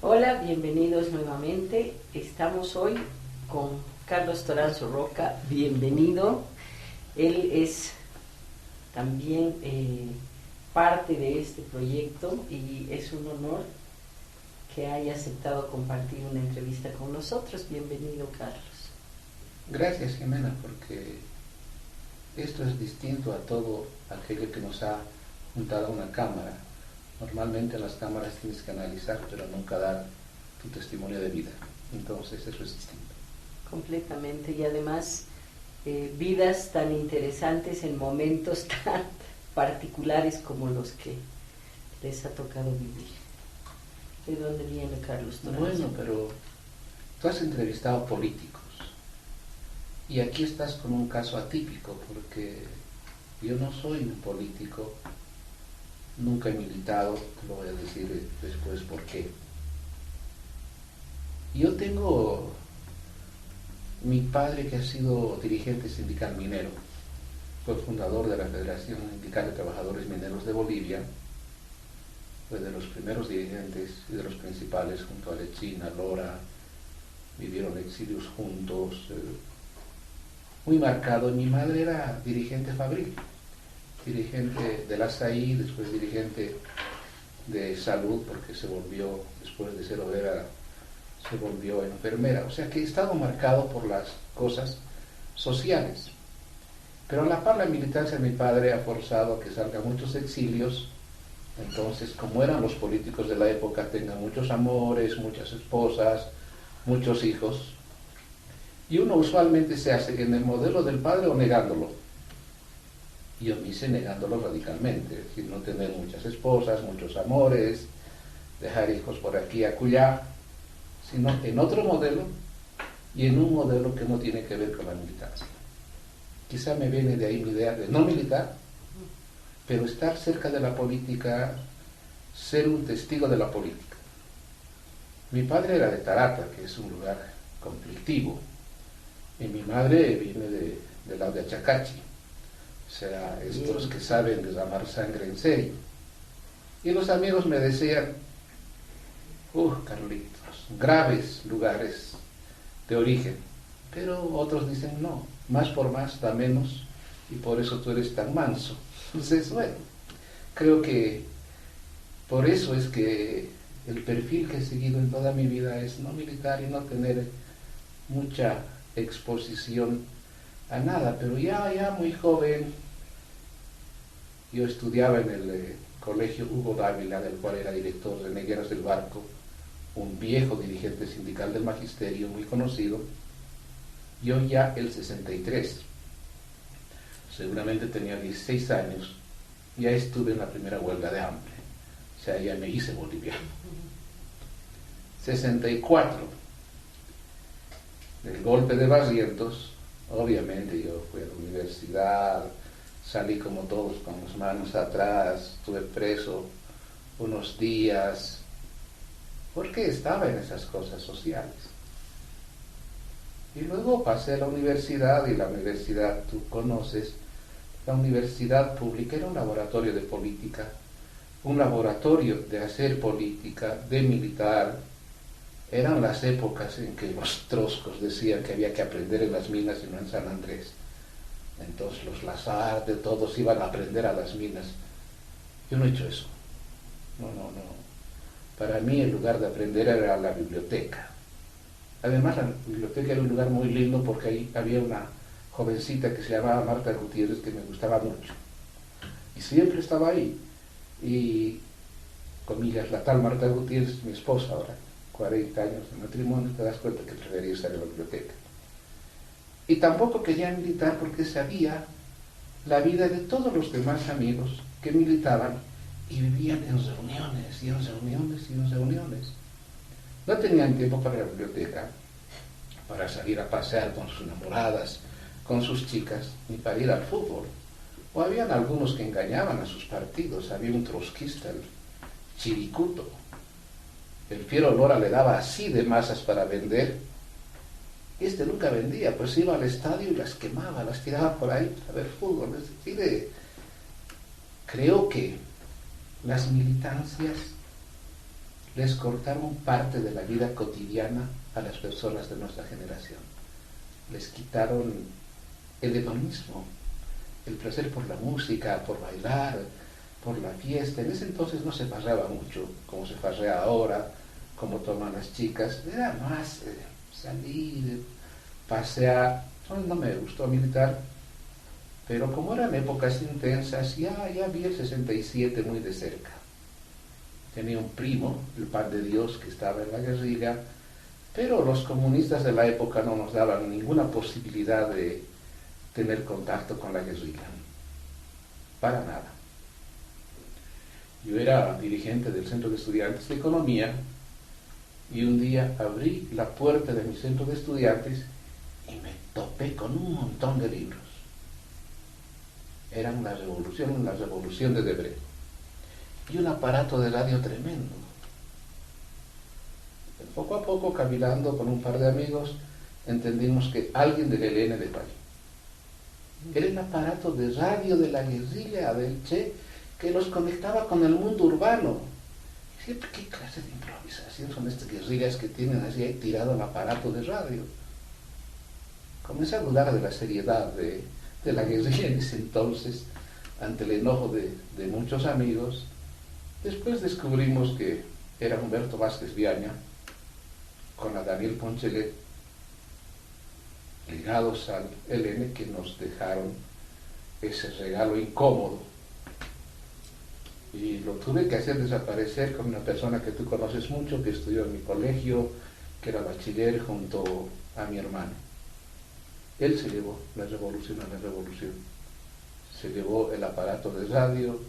Hola, bienvenidos nuevamente. Estamos hoy con Carlos Toranzo Roca. Bienvenido. Él es también parte de este proyecto y es un honor que haya aceptado compartir una entrevista con nosotros. Bienvenido, Carlos. Gracias, Jimena, porque esto es distinto a todo aquello que nos ha juntado a una cámara. Normalmente en las cámaras tienes que analizar, pero nunca dar tu testimonio de vida. Entonces eso es distinto. Completamente, y además vidas tan interesantes en momentos tan particulares como los que les ha tocado vivir. ¿De dónde viene Carlos Toranzo? Bueno, pero tú has entrevistado políticos y aquí estás con un caso atípico, porque yo no soy un político, nunca he militado, te lo voy a decir después por qué. Yo tengo mi padre, que ha sido dirigente sindical minero, fue fundador de la Federación Sindical de Trabajadores Mineros de Bolivia, fue de los primeros dirigentes y de los principales, junto a Lechina, Lora, vivieron exilios juntos, muy marcado. Y mi madre era dirigente fabril, dirigente de la SAI, después dirigente de salud, porque se volvió, después de ser obrera, se volvió enfermera. O sea que he estado marcado por las cosas sociales. Pero a la par la militancia de mi padre ha forzado a que salgan muchos exilios. Entonces, como eran los políticos de la época, tengan muchos amores, muchas esposas, muchos hijos. Y uno usualmente se hace en el modelo del padre o negándolo. Yo me hice negándolo radicalmente, es decir, no tener muchas esposas, muchos amores, dejar hijos por aquí y acullá, sino en otro modelo y en un modelo que no tiene que ver con la militancia. Quizá me viene de ahí mi idea de no militar, pero estar cerca de la política, ser un testigo de la política. Mi padre era de Tarata, que es un lugar conflictivo, y mi madre viene del lado de Achacachi, o sea, estos que saben derramar sangre en serio. Y los amigos me decían, Carlitos, graves lugares de origen, pero otros dicen no, más por más da menos, y por eso tú eres tan manso. Entonces, bueno, creo que por eso es que el perfil que he seguido en toda mi vida es no militar y no tener mucha exposición a nada. Pero ya muy joven, yo estudiaba en el colegio Hugo Dávila, del cual era director, de Negueras del Barco, un viejo dirigente sindical del magisterio muy conocido. Yo ya el 63, seguramente tenía 16 años, ya estuve en la primera huelga de hambre, o sea, ya me hice boliviano. 64, el golpe de Barrientos, obviamente yo fui a la universidad, salí como todos con las manos atrás, estuve preso unos días, porque estaba en esas cosas sociales. Y luego pasé a la universidad, y la universidad, tú conoces, la universidad pública era un laboratorio de política, un laboratorio de hacer política, de militar. Eran las épocas en que los troscos decían que había que aprender en las minas y no en San Andrés. Entonces los Lazarte, todos iban a aprender a las minas. Yo no he hecho eso. No. Para mí el lugar de aprender era la biblioteca. Además la biblioteca era un lugar muy lindo porque ahí había una jovencita que se llamaba Marta Gutiérrez, que me gustaba mucho. Y siempre estaba ahí. Y, comillas, la tal Marta Gutiérrez, mi esposa ahora, 40 años de matrimonio, te das cuenta que prefería estar en la biblioteca. Y tampoco quería militar porque sabía la vida de todos los demás amigos que militaban y vivían en reuniones, y en reuniones, y en reuniones. No tenían tiempo para la biblioteca, para salir a pasear con sus enamoradas, con sus chicas, ni para ir al fútbol. O habían algunos que engañaban a sus partidos. Había un trotskista, el Chiricuto. El Fiero Lora le daba así de masas para vender. Este nunca vendía, pues iba al estadio y las quemaba, las tiraba por ahí para ver fútbol. Es decir, creo que las militancias les cortaron parte de la vida cotidiana a las personas de nuestra generación. Les quitaron el hedonismo, el placer por la música, por bailar, por la fiesta. En ese entonces no se farreaba mucho, como se farrea ahora, como toman las chicas. Era más salir, pasear. No me gustó militar, pero como eran épocas intensas, ya vi el 67 muy de cerca. Tenía un primo, el pan de Dios, que estaba en la guerrilla, pero los comunistas de la época no nos daban ninguna posibilidad de tener contacto con la guerrilla, para nada. Yo era dirigente del Centro de Estudiantes de Economía y un día abrí la puerta de mi centro de estudiantes y me topé con un montón de libros. Eran la revolución de Debré, y un aparato de radio tremendo. Poco a poco, cavilando con un par de amigos, entendimos que alguien del ELN le falló. Era el aparato de radio de la guerrilla del Che que los conectaba con el mundo urbano. Y siempre, ¿qué clase de improvisación son estas guerrillas que tienen así ahí tirado el aparato de radio? Comencé a dudar de la seriedad de la guerrilla en ese entonces, ante el enojo de muchos amigos. Después descubrimos que era Humberto Vázquez Viaña, con a Daniel Ponchelet, ligados al ELN, que nos dejaron ese regalo incómodo. Y lo tuve que hacer desaparecer con una persona que tú conoces mucho, que estudió en mi colegio, que era bachiller junto a mi hermano. Él se llevó la revolución a la revolución. Se llevó el aparato de radio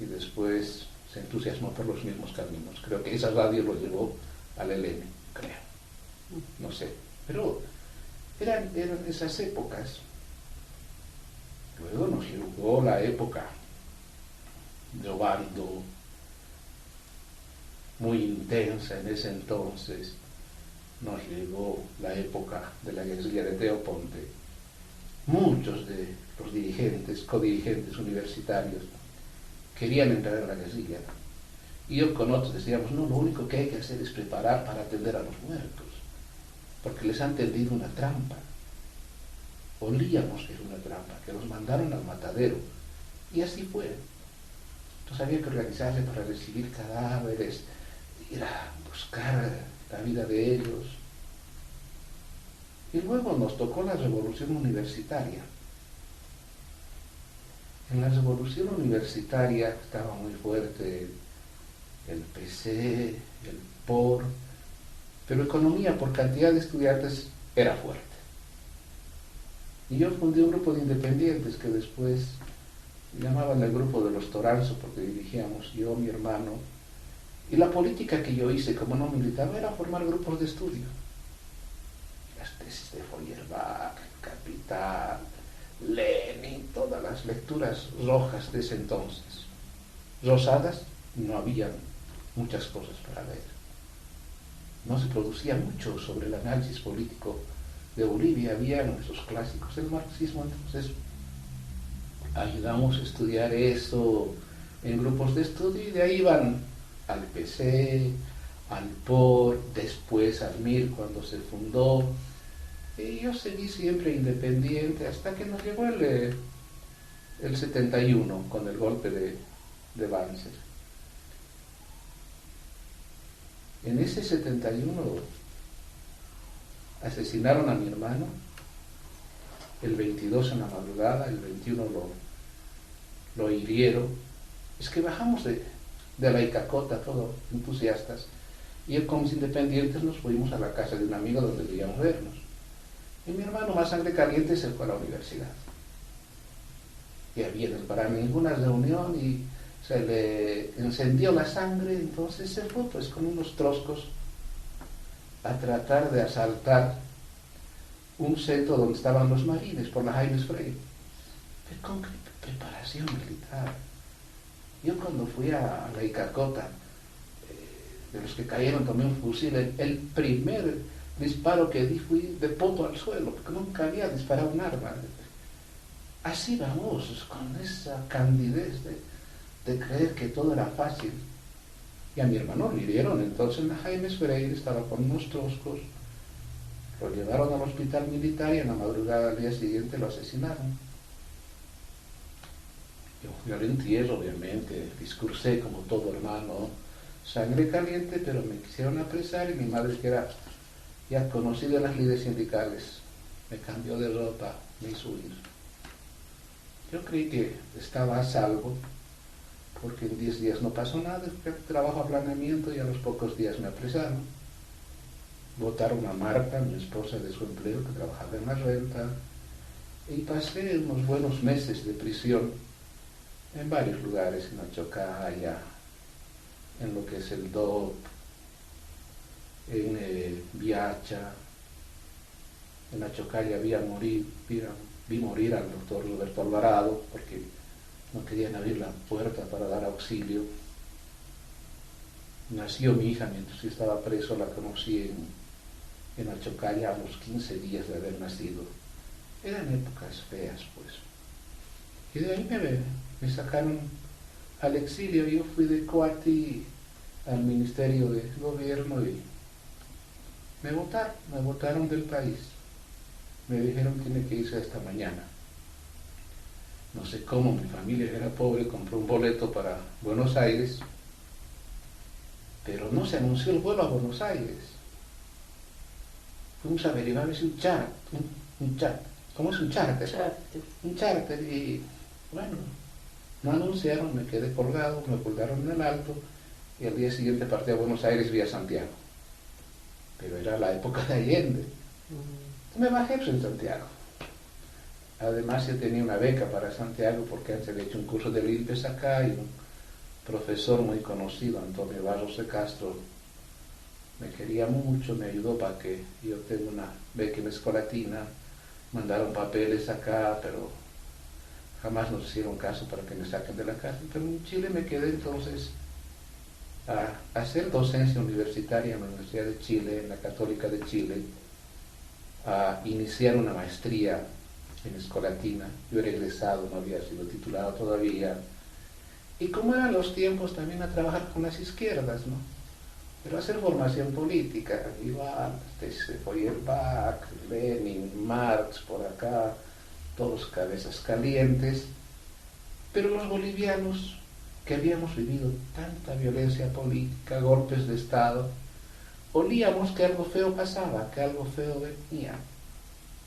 y después se entusiasmó por los mismos caminos. Creo que esa radio lo llevó al ELN, creo. No sé. Pero eran esas épocas. Luego nos llegó la época de Obando, muy intensa en ese entonces. Nos llegó la época de la guerrilla de Teo Ponte. Muchos de los dirigentes, codirigentes universitarios querían entrar en la guerrilla. Y yo con otros decíamos, no, lo único que hay que hacer es preparar para atender a los muertos, porque les han tendido una trampa. Olíamos que era una trampa, que los mandaron al matadero. Y así fue. Entonces había que organizarse para recibir cadáveres, ir a buscar la vida de ellos. Y luego nos tocó la revolución universitaria. En la revolución universitaria estaba muy fuerte el PC, el POR, pero economía por cantidad de estudiantes era fuerte. Y yo fundé un grupo de independientes que después llamaban el grupo de los Toranzo, porque dirigíamos yo, mi hermano, y la política que yo hice como no militaba era formar grupos de estudio. Las tesis de Feuerbach, Capital, Lenin, todas las lecturas rojas de ese entonces. Rosadas no había muchas cosas para leer. No se producía mucho sobre el análisis político de Bolivia, habían esos clásicos del marxismo. Entonces ayudamos a estudiar eso en grupos de estudio y de ahí iban al PC, al POR, después al MIR cuando se fundó. Y yo seguí siempre independiente hasta que nos llegó el 71 con el golpe de Banzer. En ese 71 asesinaron a mi hermano, el 22 en la madrugada, el 21 lo hirieron. Es que bajamos de la Icacota, todos entusiastas, y con mis independientes nos fuimos a la casa de un amigo donde debíamos vernos. Y mi hermano, más sangre caliente, se fue a la universidad. Y había para ninguna reunión y se le encendió la sangre, entonces se fue pues con unos troscos a tratar de asaltar un centro donde estaban los marines por la Jaime Freire. Pero con preparación militar. Yo cuando fui a la Icacota, de los que cayeron tomé un fusil, el primer disparo que di fui de poto al suelo, porque nunca había disparado un arma. Así vamos, con esa candidez de creer que todo era fácil. y a mi hermano lo hirieron. Entonces la Jaimes Freire estaba con unos troscos, lo llevaron al hospital militar y en la madrugada del día siguiente lo asesinaron. Yo fui al entierro, obviamente, discursé como todo hermano, sangre caliente, pero me quisieron apresar y mi madre, que era ya conocida en las líderes sindicales, me cambió de ropa, me hizo huir. Yo creí que estaba a salvo, porque en 10 días no pasó nada, trabajo a planeamiento y a los pocos días me apresaron. Botaron a Marta, mi esposa, de su empleo, que trabajaba en la renta, y pasé unos buenos meses de prisión en varios lugares, en Achocaya, en lo que es el DOP, en Viacha. En Achocaya vi morir al doctor Roberto Alvarado, porque no querían abrir la puerta para dar auxilio. Nació mi hija mientras yo estaba preso, la conocí en Achocaya a los 15 días de haber nacido. Eran épocas feas, pues. Y de ahí me sacaron al exilio. Yo fui de Coati al Ministerio de Gobierno y me votaron del país. Me dijeron tiene que irse esta mañana. No sé cómo, mi familia era pobre, compró un boleto para Buenos Aires, pero no se anunció el vuelo a Buenos Aires. Fuimos a averiguar, es un charter. ¿Cómo es un charter? Un charter, y bueno, no anunciaron, me quedé colgado, me colgaron en el alto, y al día siguiente partí a Buenos Aires vía Santiago. Pero era la época de Allende. Me bajé en Santiago. Además yo tenía una beca para Santiago porque antes había hecho un curso de Limpes acá, y un profesor muy conocido, Antonio Barros de Castro, me quería mucho, me ayudó para que yo tenga una beca en Escolatina. Mandaron papeles acá, pero jamás nos hicieron caso para que me saquen de la cárcel. Pero en Chile me quedé entonces a hacer docencia universitaria en la Universidad de Chile, en la Católica de Chile, a iniciar una maestría en Escolatina. Yo era egresado, no había sido titulado todavía. Y como eran los tiempos, también a trabajar con las izquierdas, ¿no? Pero a hacer formación política. Iba desde Feuerbach, Lenin, Marx, por acá, todos cabezas calientes. Pero los bolivianos, que habíamos vivido tanta violencia política, golpes de Estado, olíamos que algo feo pasaba, que algo feo venía.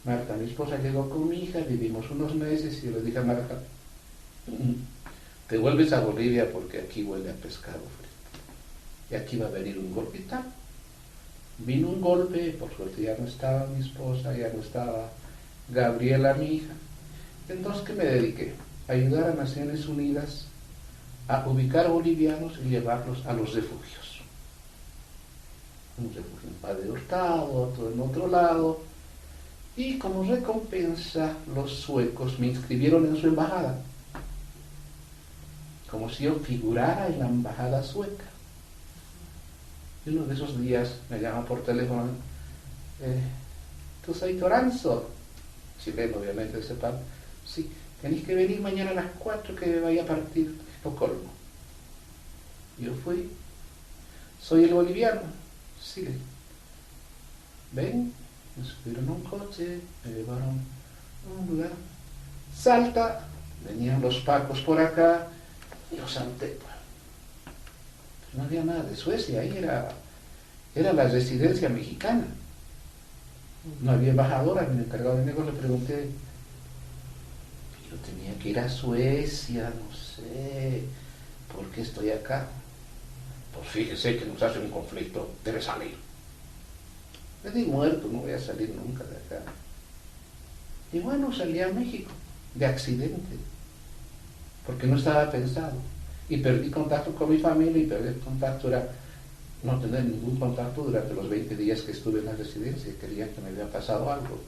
Marta, mi esposa, llegó con mi hija, vivimos unos meses, y le dije a Marta, te vuelves a Bolivia porque aquí huele a pescado frito. Y aquí va a venir un golpe y tal. Vino un golpe, por suerte ya no estaba mi esposa, ya no estaba Gabriela, mi hija. Entonces, ¿qué me dediqué? A ayudar a Naciones Unidas a ubicar bolivianos y llevarlos a los refugios. Un refugio en Padre Hurtado, otro en otro lado. Y como recompensa, los suecos me inscribieron en su embajada, como si yo figurara en la embajada sueca. Y uno de esos días me llama por teléfono, ¿tú soy Toranzo? Chileno, obviamente, de ese par. Sí, tenéis que venir mañana a las 4 que vaya a partir de Estocolmo. Yo fui, soy el boliviano, sí. Ven, me subieron a un coche, me llevaron a un lugar. Salta, venían los pacos por acá, y yo salté. No había nada de Suecia, ahí era la residencia mexicana. No había embajadora, mi encargado de negocios le pregunté, yo tenía que ir a Suecia, no sé, ¿por qué estoy acá? Pues fíjese que nos hace un conflicto, debe salir. Me di muerto, no voy a salir nunca de acá. Y bueno, salí a México, de accidente, porque no estaba pensado. Y perdí contacto con mi familia, y perder contacto era no tener ningún contacto durante los 20 días que estuve en la residencia. Querían que me había pasado algo.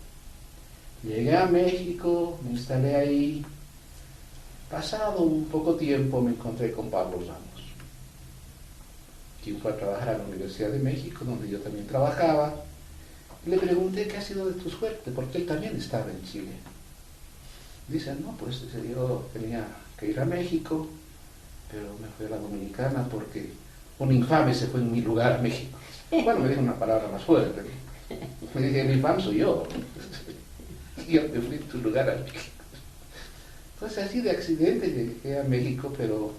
Llegué a México, me instalé ahí. Pasado un poco tiempo me encontré con Pablo Ramos, quien fue a trabajar a la Universidad de México, donde yo también trabajaba. Le pregunté qué ha sido de tu suerte, porque él también estaba en Chile. Dice, no, pues yo tenía que ir a México, pero me fui a la Dominicana porque un infame se fue en mi lugar a México. Bueno, me dijo una palabra más fuerte. Me dije, el infame soy yo. Yo me fui en tu lugar a México. Entonces, así de accidente llegué a México, pero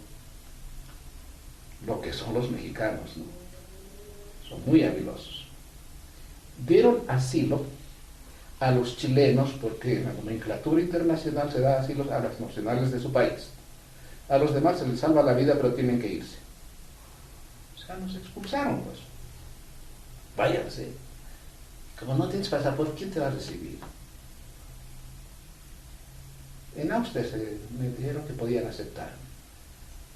lo que son los mexicanos, ¿no? Son muy habilosos. Dieron asilo a los chilenos, porque en la nomenclatura internacional se da asilo a los nacionales de su país. A los demás se les salva la vida, pero tienen que irse. O sea, nos expulsaron, pues. Váyanse. Como no tienes pasaporte, ¿quién te va a recibir? En Austria me dijeron que podían aceptar,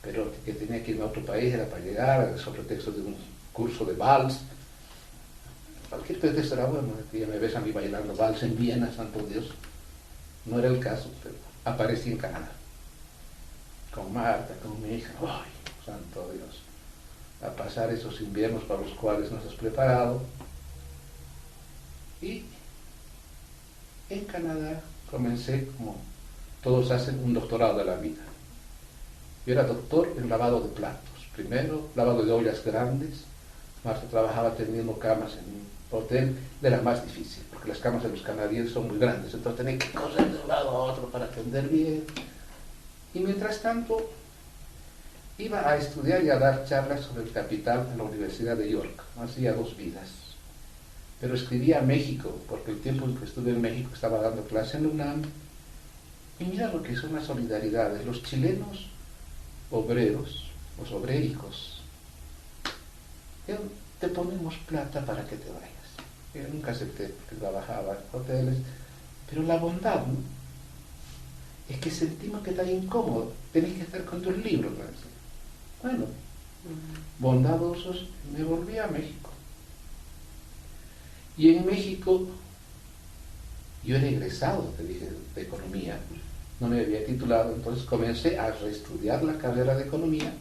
pero que tenía que irme a otro país, era para llegar, sobre texto de un curso de vals. Cualquier pretexto era bueno, que ya me ves a mí bailando vals en Viena, santo Dios. No era el caso, pero aparecí en Canadá. Con Marta, con mi hija, ¡ay, santo Dios! A pasar esos inviernos para los cuales nos has preparado. Y en Canadá comencé, como todos hacen, un doctorado de la vida. Yo era doctor en lavado de platos. Primero, lavado de ollas grandes. Marta trabajaba atendiendo camas en un hotel, era más difícil, porque las camas de los canadienses son muy grandes, entonces tenía que correr de un lado a otro para atender bien. Y mientras tanto, iba a estudiar y a dar charlas sobre el capital en la Universidad de York. Hacía 2 vidas. Pero escribía a México, porque el tiempo en que estuve en México estaba dando clase en UNAM. Y mira lo que son las solidaridades. Los chilenos obreros, los obréricos, te ponemos plata para que te vayas. Yo nunca acepté, porque trabajaba en hoteles. Pero la bondad, ¿no?, es que sentimos que está incómodo. Tenés que estar con tus libros, ¿no? Bueno, bondadosos, me volví a México. Y en México, yo era egresado, te dije, de economía. No me había titulado, entonces comencé a reestudiar la carrera de economía.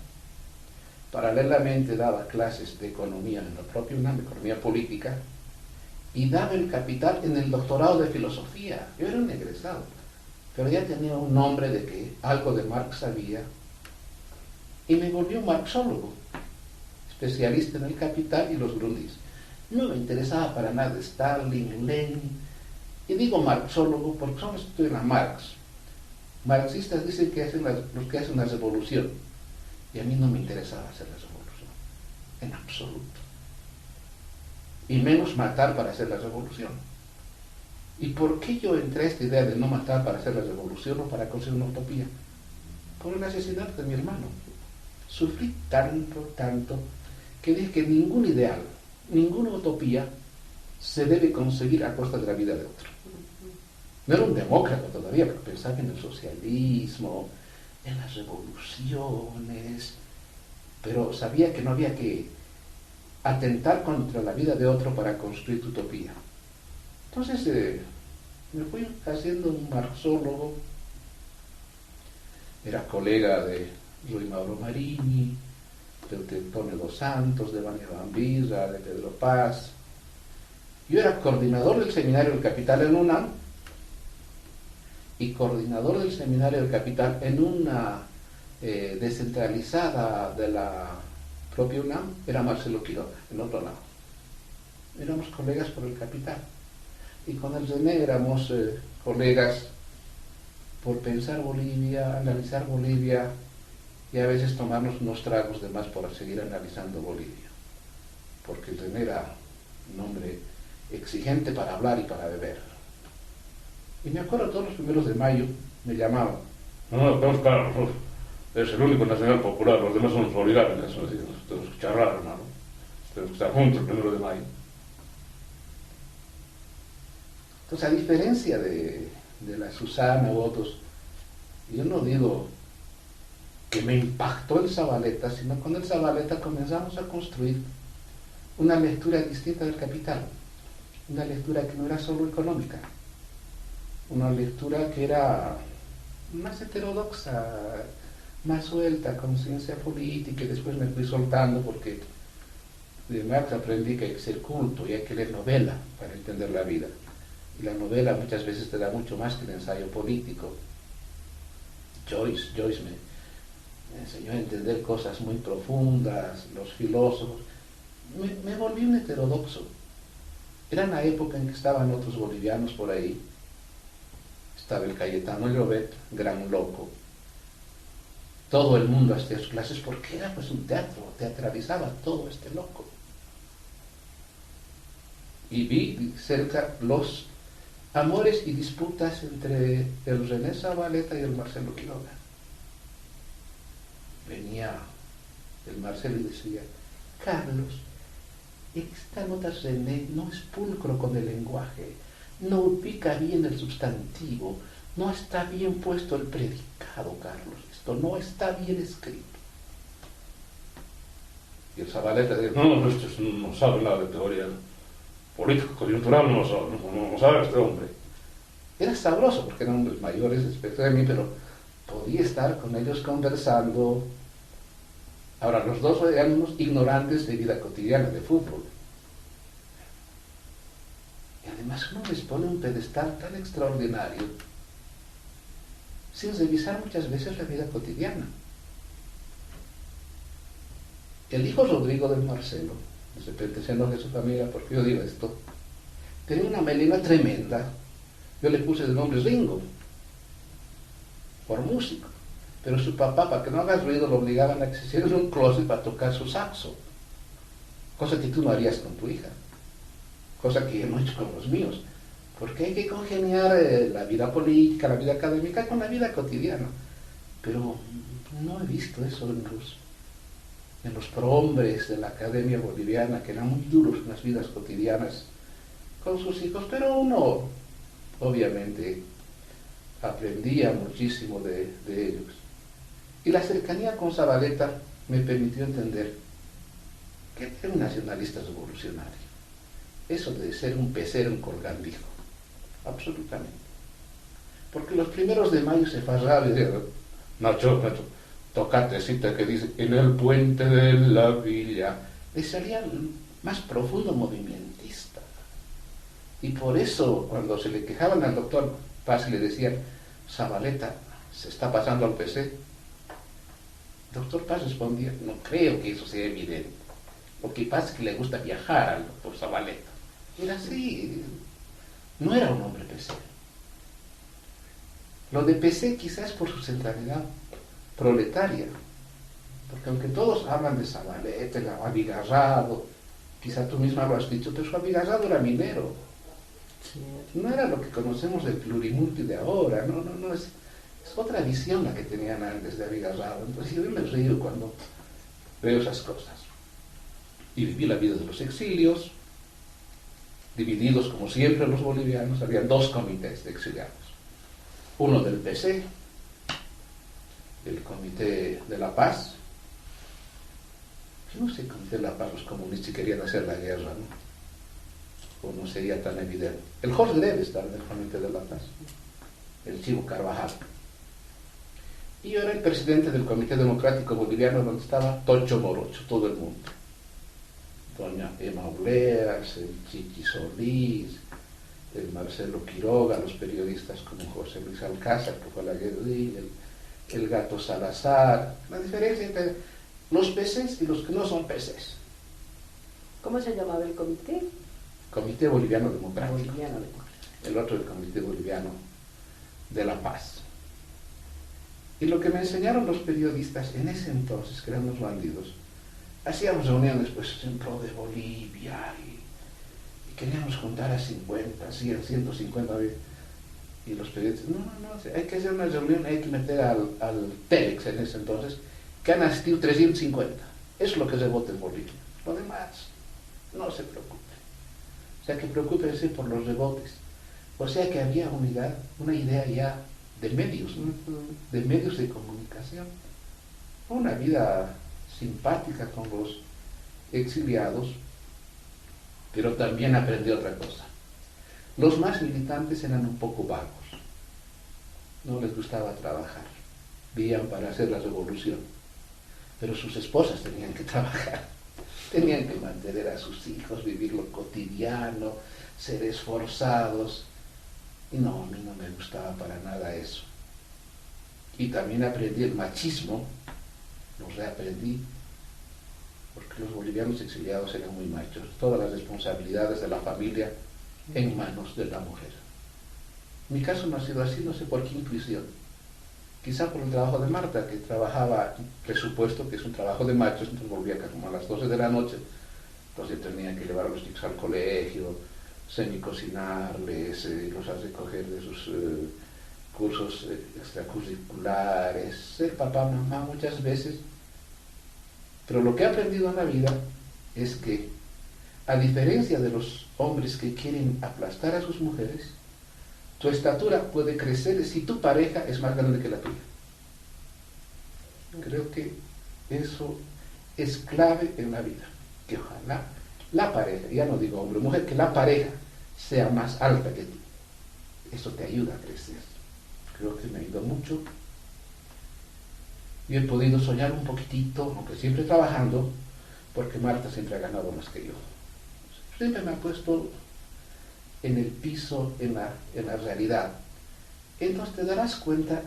Paralelamente daba clases de economía en la propia UNAM, de economía política, y daba el capital en el doctorado de filosofía. Yo era un egresado, pero ya tenía un nombre de que algo de Marx sabía, y me volví un marxólogo, especialista en el capital y los Grundis. No me interesaba para nada Stalin, Lenin, y digo marxólogo porque solo estudian a Marx. Marxistas dicen que hacen los que hacen la revolución, y a mí no me interesaba hacer la revolución, en absoluto. Y menos matar para hacer la revolución. ¿Y por qué yo entré a esta idea de no matar para hacer la revolución o para conseguir una utopía? Por el asesinato de mi hermano. Sufrí tanto, que dije que ningún ideal, ninguna utopía se debe conseguir a costa de la vida de otro. No era un demócrata todavía, pero pensaba en el socialismo, en las revoluciones, pero sabía que no había que atentar contra la vida de otro para construir tu utopía. Entonces me fui haciendo un marxólogo. Era colega de Rui Mauro Marini, de Antonio dos Santos, de Vania Bambirra, de Pedro Paz. Yo era coordinador del Seminario del Capital en UNAM y coordinador del Seminario del Capital en una descentralizada de la propia UNAM, era Marcelo Quiroga, en otro lado. Éramos colegas por el Capital. Y con el René éramos colegas por pensar Bolivia, analizar Bolivia, y a veces tomarnos unos tragos de más por seguir analizando Bolivia. Porque el René era un hombre exigente para hablar y para beber. Y me acuerdo, todos los 1 de mayo me llamaban. No, Oscar, es el único nacional popular, los demás son los oligarcas, tenemos que charlar, hermano. Tenemos que estar juntos el 1 de mayo. Entonces, a diferencia de la Susana u otros, yo no digo que me impactó el Zabaleta, sino con el Zabaleta comenzamos a construir una lectura distinta del Capital, una lectura que no era solo económica, una lectura que era más heterodoxa, más suelta, con ciencia política, y después me fui soltando porque de Marx aprendí que hay que ser culto y hay que leer novela para entender la vida. Y la novela muchas veces te da mucho más que el ensayo político. Joyce me enseñó a entender cosas muy profundas, los filósofos. Me volví un heterodoxo. Era la época en que estaban otros bolivianos por ahí. Estaba el Cayetano Llobet, gran loco. Todo el mundo hacía sus clases porque era pues un teatro, teatralizaba todo este loco. Y vi cerca los amores y disputas entre el René Zabaleta y el Marcelo Quiroga. Venía el Marcelo y decía: Carlos, esta nota René no es pulcro con el lenguaje, no ubica bien el sustantivo, no está bien puesto el predicado, Carlos, esto no está bien escrito. Y el Zabaleta decía: no, este no sabe nada de teoría político coyuntural, no sabe este hombre. Era sabroso porque eran hombres mayores respecto de mí, pero podía estar con ellos conversando. Ahora, los dos eran unos ignorantes de vida cotidiana, de fútbol. Y además uno les pone un pedestal tan extraordinario sin revisar muchas veces la vida cotidiana. El hijo Rodrigo del Marcelo, de repente se enoja de su familia porque yo digo esto, tenía una melena tremenda. Yo le puse de nombre Ringo, por músico. Pero su papá, para que no haga ruido, lo obligaban a que se hiciera en un closet para tocar su saxo. Cosa que tú no harías con tu hija. Cosa que yo no he hecho con los míos. Porque hay que congeniar la vida política, la vida académica con la vida cotidiana. Pero no he visto eso en los prohombres de la academia boliviana, que eran muy duros en las vidas cotidianas con sus hijos. Pero uno, obviamente, aprendía muchísimo de ellos. Y la cercanía con Zabaleta me permitió entender que era un nacionalista revolucionario. Eso de ser un pecero en colgandijo, absolutamente. Porque los primeros de mayo se farraba y decía: Nacho, tocate cita que dice en el puente de la villa. Le salía el más profundo movimentista. Y por eso, cuando se le quejaban al doctor Paz y le decían: Zabaleta se está pasando al PC, doctor Paz respondía: no creo que eso sea evidente. Lo que pasa es que le gusta viajar al doctor Zabaleta. Era así, no era un hombre PC. Lo de PC quizás por su centralidad proletaria, porque aunque todos hablan de Zabaleta, el abigarrado, quizá tú misma lo has dicho, pero su abigarrado era minero. No era lo que conocemos del plurimulti de ahora, no, es otra visión la que tenían antes de abigarrado. Entonces yo me río cuando veo esas cosas. Y viví la vida de los exilios, divididos como siempre los bolivianos. Había dos comités de exiliados. Uno del PC, el Comité de la Paz. Yo no sé, Comité de la Paz, los comunistas querían hacer la guerra, ¿no? O no sería tan evidente. El Jorge debe estar en el Comité de la Paz, el Chivo Carvajal. Y yo era el presidente del Comité Democrático Boliviano, donde estaba Tocho Morocho, todo el mundo. Doña Emma Uleas, el Chiqui Solís, el Marcelo Quiroga, los periodistas como José Luis Alcázar, que fue a la guerrilla, el Gato Salazar. La diferencia entre los PCs y los que no son PCs. ¿Cómo se llamaba el comité? Comité Boliviano Democrático. El otro, el Comité Boliviano de la Paz. Y lo que me enseñaron los periodistas en ese entonces, que eran los bandidos, hacíamos reuniones pues en pro de Bolivia y queríamos juntar a 50, 100, 150 veces. Y los periodistas: no, hay que hacer una reunión, hay que meter al Telex en ese entonces, que han asistido 350. Eso es lo que se vota en Bolivia. Lo demás, no se preocupe. O sea, que preocúpense por los rebotes. O sea que había una idea ya de medios, ¿no? De medios de comunicación. Una vida simpática con los exiliados, pero también aprendí otra cosa. Los más militantes eran un poco vagos, no les gustaba trabajar, vivían para hacer la revolución, pero sus esposas tenían que trabajar, tenían que mantener a sus hijos, vivir lo cotidiano, ser esforzados, y no, a mí no me gustaba para nada eso. Y también aprendí el machismo lo reaprendí, porque los bolivianos exiliados eran muy machos, todas las responsabilidades de la familia en manos de la mujer. Mi caso no ha sido así, no sé por qué intuición. Quizá por el trabajo de Marta, que trabajaba presupuesto, que es un trabajo de machos, entonces volvía como a las 12 de la noche, entonces tenía que llevar a los chicos al colegio, semicocinarles, los a recoger de sus cursos extracurriculares, ser papá, mamá muchas veces. Pero lo que he aprendido en la vida es que, a diferencia de los hombres que quieren aplastar a sus mujeres, tu estatura puede crecer si tu pareja es más grande que la tuya. Creo que eso es clave en la vida, que ojalá la pareja, ya no digo hombre o mujer, que la pareja sea más alta que tú. Eso te ayuda a crecer. Creo que me ayuda mucho. Yo he podido soñar un poquitito, aunque siempre trabajando, porque Marta siempre ha ganado más que yo. Siempre me ha puesto en el piso, en la realidad. Entonces te darás cuenta,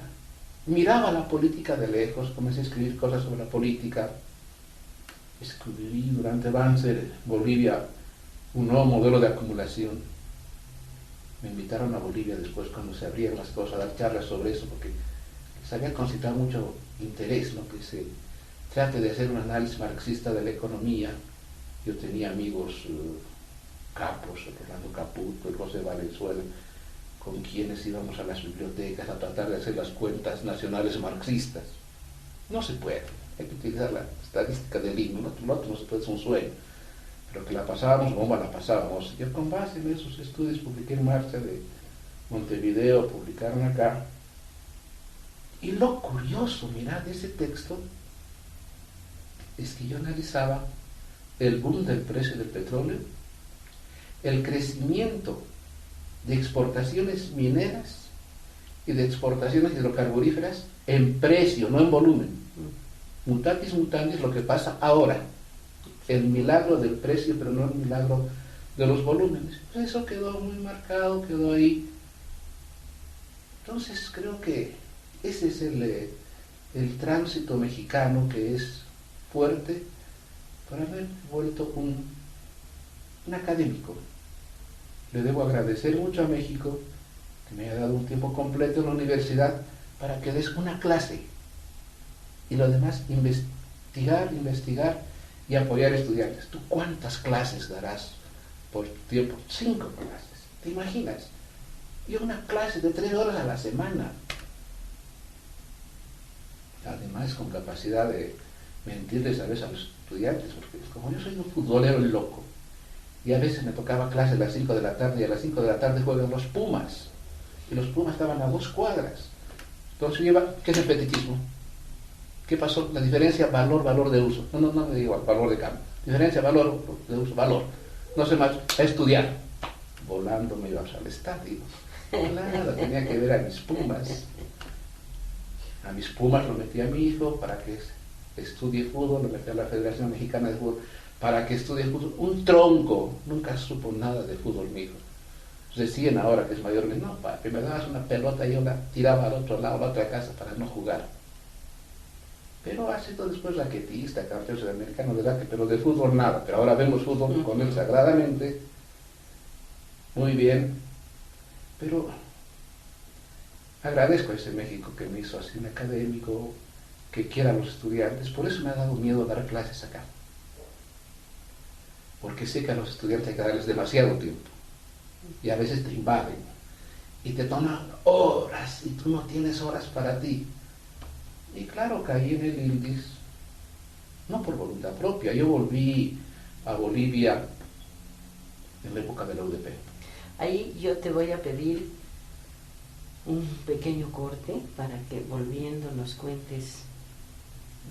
miraba la política de lejos, comencé a escribir cosas sobre la política, escribí durante Banzer, Bolivia, un nuevo modelo de acumulación. Me invitaron a Bolivia después cuando se abrían las cosas, a dar charlas sobre eso, porque se había concitado mucho interés, ¿no? Que se trate de hacer un análisis marxista de la economía. Yo tenía amigos capos, Orlando Caputo, José Valenzuela, con quienes íbamos a las bibliotecas a tratar de hacer las cuentas nacionales marxistas. No se puede, hay que utilizar la estadística del INE, lo otro no se puede, es un sueño, pero que la pasábamos, bomba la pasábamos. Yo con base en esos estudios publiqué En Marcha de Montevideo, publicaron acá. Y lo curioso, mirad, de ese texto es que yo analizaba el boom del precio del petróleo, el crecimiento de exportaciones mineras y de exportaciones hidrocarburíferas en precio, no en volumen. Mutatis mutandis, lo que pasa ahora, el milagro del precio, pero no el milagro de los volúmenes. Pues eso quedó muy marcado, quedó ahí. Entonces creo que ese es el tránsito mexicano, que es fuerte, por haber vuelto un académico. Le debo agradecer mucho a México que me haya dado un tiempo completo en la universidad para que des una clase y lo demás investigar y apoyar estudiantes. ¿Tú cuántas clases darás por tiempo? 5 clases, ¿te imaginas? Y una clase de 3 horas a la semana. Además, con capacidad de mentirles a veces a los estudiantes, porque como yo soy un futbolero loco, y a veces me tocaba clase a las 5 de la tarde, y a las 5 de la tarde juegan los Pumas, y los Pumas estaban a 2 cuadras. Entonces yo iba, ¿qué es el fetichismo? ¿Qué pasó? La diferencia valor de uso. No me digo valor de cambio. Diferencia valor de uso, valor. No sé más, a estudiar. Volando me iba al estadio. Nada, tenía que ver a mis Pumas. A mis Pumas lo metí a mi hijo para que estudie fútbol, lo metí a la Federación Mexicana de Fútbol para que estudie fútbol. Un tronco, nunca supo nada de fútbol mi hijo. Recién ahora que es mayor, me dice, no papi, me dabas una pelota y yo la tiraba al otro lado, a la otra casa para no jugar. Pero ha sido después raquetista, campeón sudamericano de raquet, pero de fútbol nada. Pero ahora vemos fútbol con él sagradamente, muy bien, pero agradezco a ese México que me hizo así un académico, que quiera a los estudiantes. Por eso me ha dado miedo dar clases acá, porque sé que a los estudiantes hay que darles demasiado tiempo y a veces te invaden y te toman horas y tú no tienes horas para ti. Y claro, caí en el índice, no por voluntad propia. Yo volví a Bolivia en la época de la UDP. Ahí yo te voy a pedir un pequeño corte para que, volviendo, nos cuentes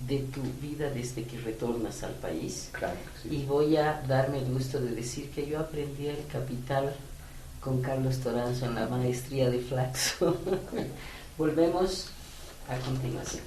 de tu vida desde que retornas al país. Claro que sí. Y voy a darme el gusto de decir que yo aprendí el capital con Carlos Toranzo en la maestría de Flaxo. Volvemos a continuación.